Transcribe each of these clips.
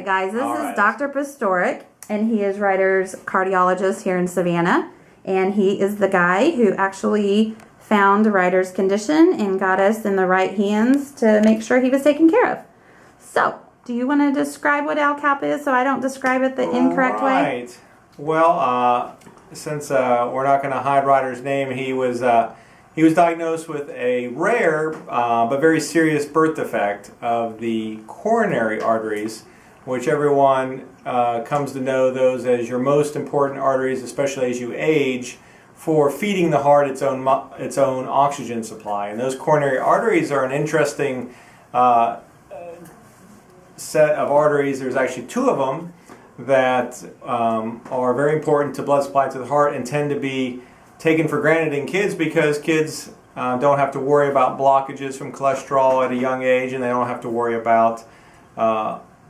right, guys, this is Dr. Pastorek, and he is Ryder's cardiologist here in Savannah, and he is the guy who actually found Ryder's condition and got us in the right hands to make sure he was taken care of. So, do you want to describe what ALCAP is so I don't describe it the incorrect way? Right. Well, since we're not going to hide Ryder's name, he was diagnosed with a rare but very serious birth defect of the coronary arteries, which everyone comes to know those as your most important arteries, especially as you age, for feeding the heart its own oxygen supply. And those coronary arteries are an interesting set of arteries. There's actually two of them that are very important to blood supply to the heart and tend to be taken for granted in kids because kids don't have to worry about blockages from cholesterol at a young age, and they don't have to worry about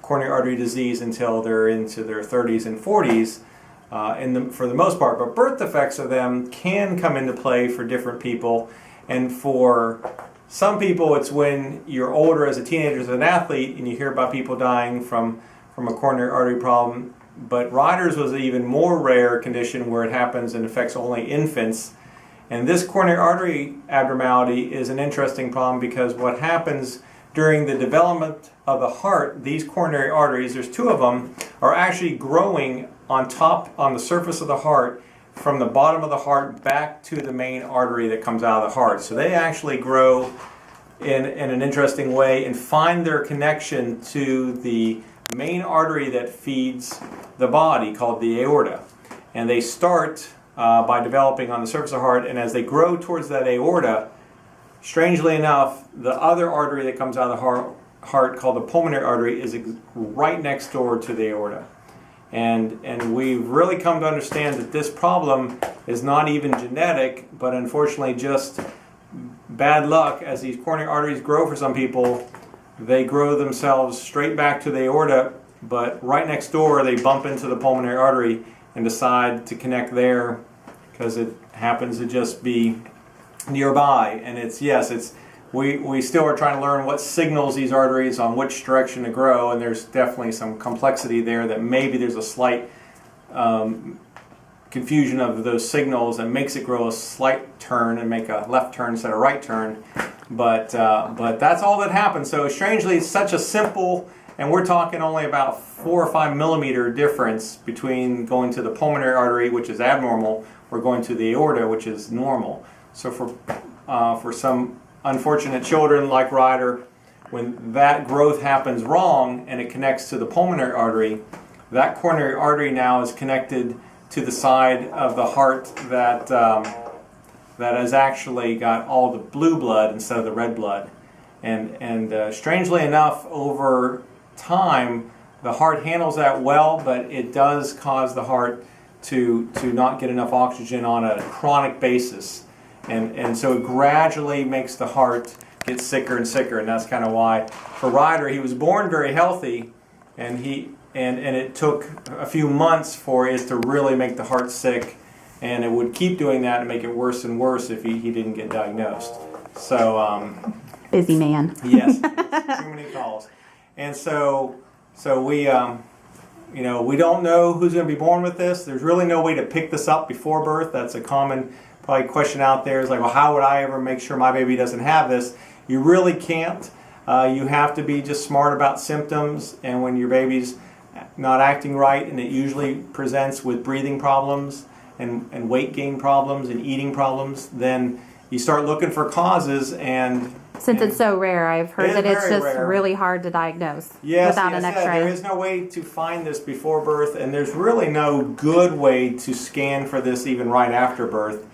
coronary artery disease until they're into their 30s and 40s for the most part. But birth defects of them can come into play for different people, and for some people it's when you're older as a teenager, as an athlete, and you hear about people dying from a coronary artery problem. But Ryder's was an even more rare condition where it happens and affects only infants. And this coronary artery abnormality is an interesting problem because what happens during the development of the heart, these coronary arteries, there's two of them, are actually growing on the surface of the heart from the bottom of the heart back to the main artery that comes out of the heart. So they actually grow in an interesting way and find their connection to the main artery that feeds the body, called the aorta. And they start by developing on the surface of the heart, and as they grow towards that aorta, strangely enough, the other artery that comes out of the heart called the pulmonary artery is right next door to the aorta. And we've really come to understand that this problem is not even genetic, but unfortunately just bad luck. As these coronary arteries grow for some people, they grow themselves straight back to the aorta, but right next door they bump into the pulmonary artery and decide to connect there because it happens to just be nearby. And we still are trying to learn what signals these arteries on which direction to grow, and there's definitely some complexity there that maybe there's a slight confusion of those signals that makes it grow a slight turn and make a left turn instead of right turn. But that's all that happens. So strangely, it's such a simple, and we're talking only about 4 or 5 millimeter difference between going to the pulmonary artery, which is abnormal, or going to the aorta, which is normal. So for some unfortunate children like Ryder, when that growth happens wrong and it connects to the pulmonary artery, that coronary artery now is connected to the side of the heart that has actually got all the blue blood instead of the red blood. And strangely enough, over time, the heart handles that well, but it does cause the heart to not get enough oxygen on a chronic basis. And so it gradually makes the heart get sicker and sicker, and that's kind of why for Ryder, he was born very healthy, and it took a few months for it to really make the heart sick, and it would keep doing that and make it worse and worse if he didn't get diagnosed. So busy man. Yes, too many calls. And so we we don't know who's going to be born with this. There's really no way to pick this up before birth. That's a common probably question out there, is like, well, how would I ever make sure my baby doesn't have this? You really can't. You have to be just smart about symptoms, and when your baby's not acting right, and it usually presents with breathing problems and weight gain problems and eating problems, then you start looking for causes. And since it's so rare, I've heard that it's just rare. Really hard to diagnose without an X-ray. There is no way to find this before birth, and there's really no good way to scan for this even right after birth.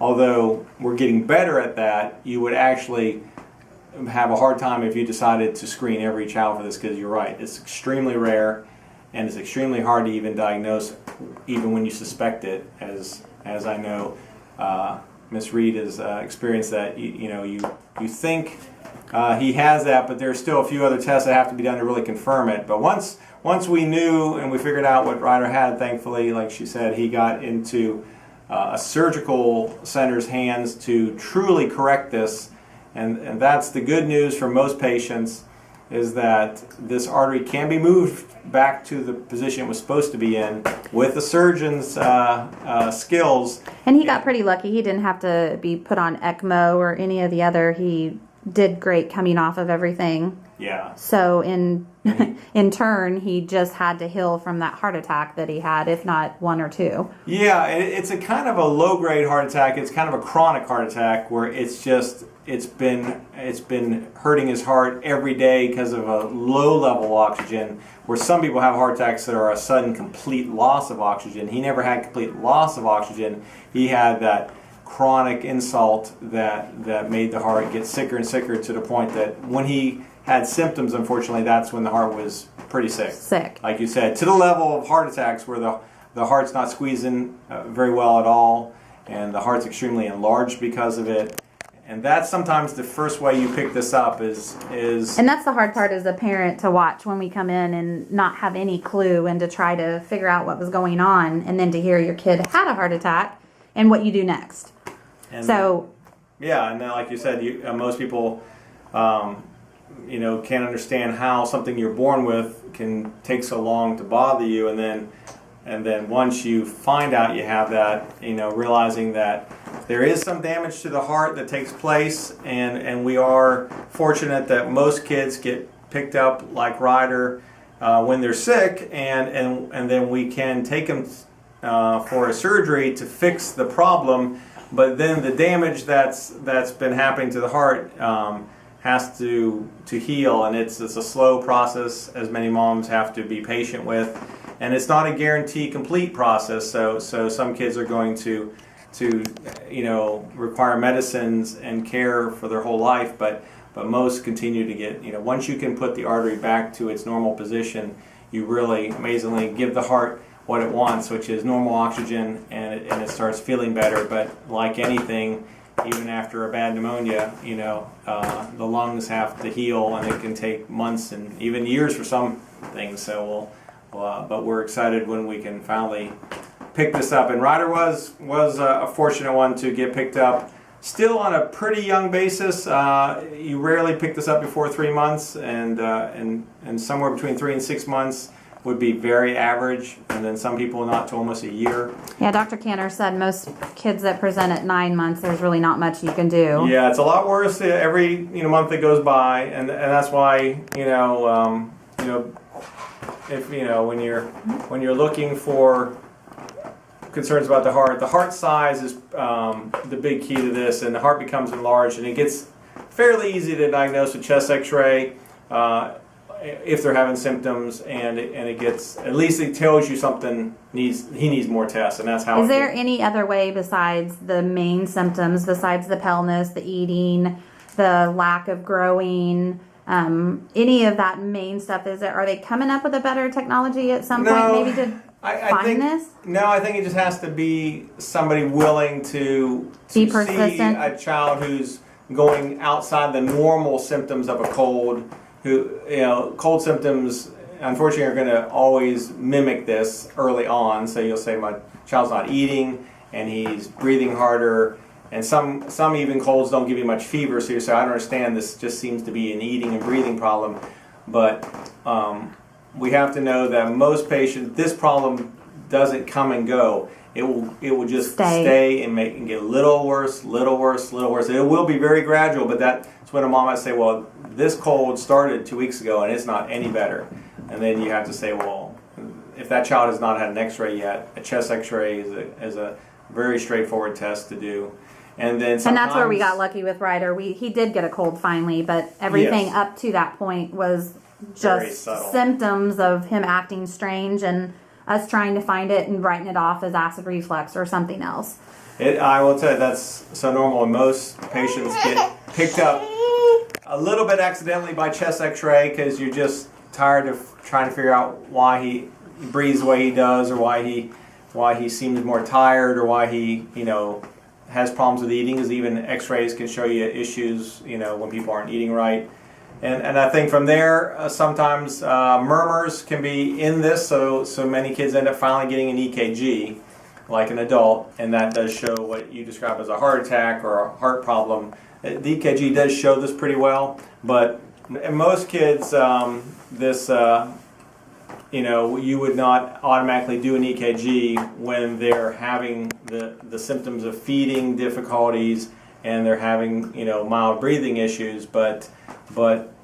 Although we're getting better at that, you would actually have a hard time if you decided to screen every child for this, because you're right, it's extremely rare, and it's extremely hard to even diagnose, even when you suspect it, as I know Miss Reed has experienced that. You think he has that, but there's still a few other tests that have to be done to really confirm it. But once we knew and we figured out what Ryder had, thankfully, like she said, he got into a surgical center's hands to truly correct this, and that's the good news for most patients, is that this artery can be moved back to the position it was supposed to be in with the surgeon's skills. And he got pretty lucky. He didn't have to be put on ECMO or any of the other. He did great coming off of everything. Yeah. So in turn, he just had to heal from that heart attack that he had, if not one or two. Yeah, it's a kind of a low-grade heart attack. It's kind of a chronic heart attack where it's been hurting his heart every day because of a low level of oxygen, where some people have heart attacks that are a sudden complete loss of oxygen. He never had complete loss of oxygen. He had that chronic insult that made the heart get sicker and sicker, to the point that when he had symptoms, unfortunately, that's when the heart was pretty sick. Like you said, to the level of heart attacks where the heart's not squeezing very well at all, and the heart's extremely enlarged because of it. And that's sometimes the first way you pick this up is And that's the hard part as a parent to watch when we come in and not have any clue, and to try to figure out what was going on, and then to hear your kid had a heart attack and what you do next. And so yeah, and then like you said, most people can't understand how something you're born with can take so long to bother you, and then once you find out you have that, realizing that there is some damage to the heart that takes place, and we are fortunate that most kids get picked up like Ryder when they're sick, and then we can take them for a surgery to fix the problem. But then the damage that's been happening to the heart has to heal, and it's a slow process, as many moms have to be patient with, and it's not a guarantee complete process. So some kids are going to require medicines and care for their whole life, but most continue to get, once you can put the artery back to its normal position, you really amazingly give the heart what it wants, which is normal oxygen, and it starts feeling better. But like anything, even after a bad pneumonia, the lungs have to heal, and it can take months and even years for some things. So but we're excited when we can finally pick this up. And Ryder was a fortunate one to get picked up still on a pretty young basis. You rarely pick this up before 3 months, and somewhere between 3 and 6 months would be very average, and then some people not to almost a year. Yeah, Dr. Cantor said most kids that present at 9 months, there's really not much you can do. Yeah, it's a lot worse every month that goes by, and that's why if when you're looking for concerns about the heart size is the big key to this, and the heart becomes enlarged, and it gets fairly easy to diagnose with chest X-ray. If they're having symptoms, and it gets, at least it tells you something he needs more tests, and that's how. Is there any other way besides the main symptoms, besides the paleness, the eating, the lack of growing, any of that main stuff? Are they coming up with a better technology at some point, maybe to find this? No, I think it just has to be somebody willing to be see persistent. A child who's going outside the normal symptoms of a cold. Cold symptoms, unfortunately, are going to always mimic this early on. So you'll say, my child's not eating, and he's breathing harder, and some even colds don't give you much fever. So you say, I don't understand, this just seems to be an eating and breathing problem. But we have to know that most patients, this problem doesn't come and go. It will just stay and get a little worse. It will be very gradual, but that's when a mom might say, well, this cold started 2 weeks ago and it's not any better. And then you have to say, well, if that child has not had an X-ray yet, a chest X-ray is a very straightforward test to do. And that's where we got lucky with Ryder. He did get a cold finally, but everything up to that point was just symptoms of him acting strange, and us trying to find it and writing it off as acid reflux or something else. I will tell you, that's so normal, and most patients get picked up a little bit accidentally by chest X-ray because you're just tired of trying to figure out why he breathes the way he does, or why he seems more tired, or why he has problems with eating, because even X-rays can show you issues when people aren't eating right. And I think from there, sometimes murmurs can be in this, so many kids end up finally getting an EKG, like an adult, and that does show what you describe as a heart attack or a heart problem. The EKG does show this pretty well, but And most kids, you would not automatically do an EKG when they're having the symptoms of feeding difficulties and they're having, mild breathing issues. But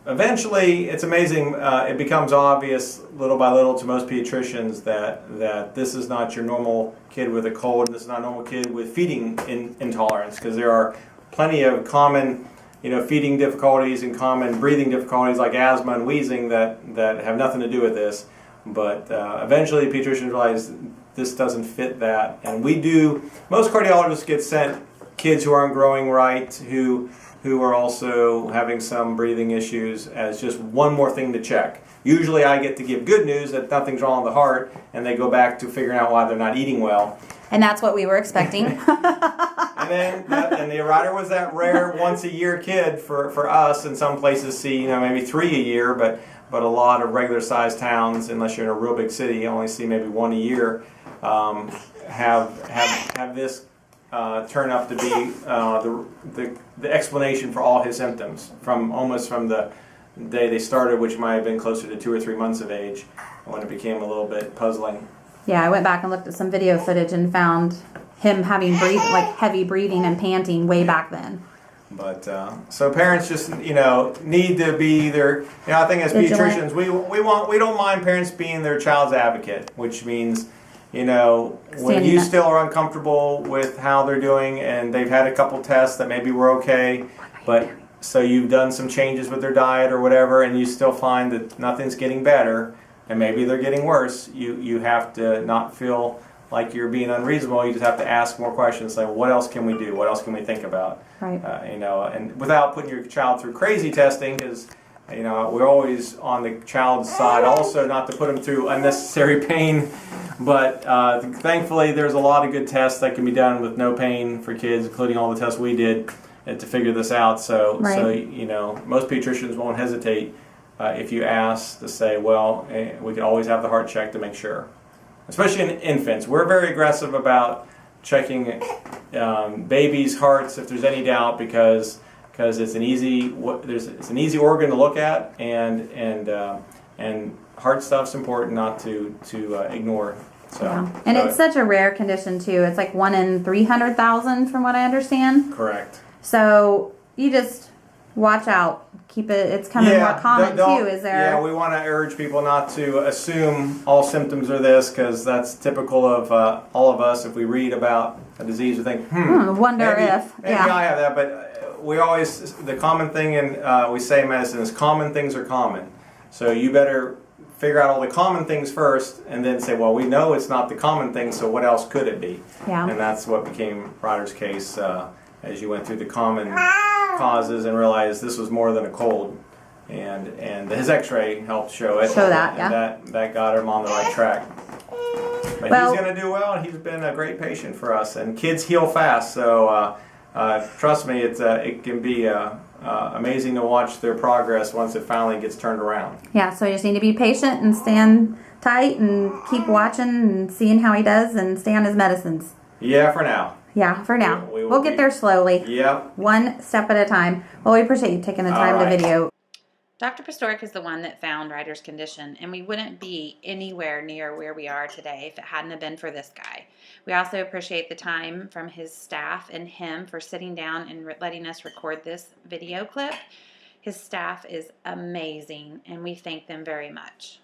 eventually, it's amazing. It becomes obvious little by little to most pediatricians that this is not your normal kid with a cold. This is not a normal kid with feeding intolerance, because there are plenty of common feeding difficulties and common breathing difficulties like asthma and wheezing that have nothing to do with this. But eventually pediatricians realize this doesn't fit that. And most cardiologists get sent kids who aren't growing right, who are also having some breathing issues, as just one more thing to check. Usually I get to give good news that nothing's wrong with the heart, and they go back to figuring out why they're not eating well. And that's what we were expecting. And the rider was that rare once-a-year kid for us. In some places see maybe 3 a year, but a lot of regular-sized towns, unless you're in a real big city, you only see maybe 1 a year. Have this turn up to be the explanation for all his symptoms from the day they started, which might have been closer to 2 or 3 months of age, when it became a little bit puzzling. Yeah, I went back and looked at some video footage and found him having heavy breathing and panting way back then. But so parents just need to be their. I think as pediatricians we don't mind parents being their child's advocate, which means when you still are uncomfortable with how they're doing and they've had a couple tests that maybe were okay, but so you've done some changes with their diet or whatever, and you still find that nothing's getting better and maybe they're getting worse, you have to not feel like you're being unreasonable. You just have to ask more questions, like, what else can we do? What else can we think about? Right. And without putting your child through crazy testing, because we're always on the child's side also, not to put them through unnecessary pain. But thankfully, there's a lot of good tests that can be done with no pain for kids, including all the tests we did to figure this out. So most pediatricians won't hesitate if you ask to say, well, we can always have the heart checked to make sure. Especially in infants, we're very aggressive about checking babies' hearts if there's any doubt, because it's an easy organ to look at, and heart stuff's important not to ignore. So, yeah. And it's such a rare condition too. It's like 1 in 300,000 from what I understand. Correct. So you just watch out. Keep it. It's coming more common too. Is there? Yeah, we want to urge people not to assume all symptoms are this, because that's typical of all of us. If we read about a disease, we think, wonder if. Maybe I have that, but the common thing we say in medicine is common things are common. So you better figure out all the common things first, and then say, well, we know it's not the common thing, so what else could it be? Yeah. And that's what became Ryder's case as you went through the common causes and realized this was more than a cold. And his X-ray helped show it. That got him on the right track. But he's going to do well, and he's been a great patient for us. And kids heal fast, so trust me, it can be amazing to watch their progress once it finally gets turned around. Yeah, so you just need to be patient and stand tight and keep watching and seeing how he does and stay on his medicines. Yeah, for now. Yeah, for now. We'll get there slowly. Yep. One step at a time. Well, we appreciate you taking the time to video. Dr. Pastorek is the one that found Ryder's condition, and we wouldn't be anywhere near where we are today if it hadn't have been for this guy. We also appreciate the time from his staff and him for sitting down and letting us record this video clip. His staff is amazing, and we thank them very much.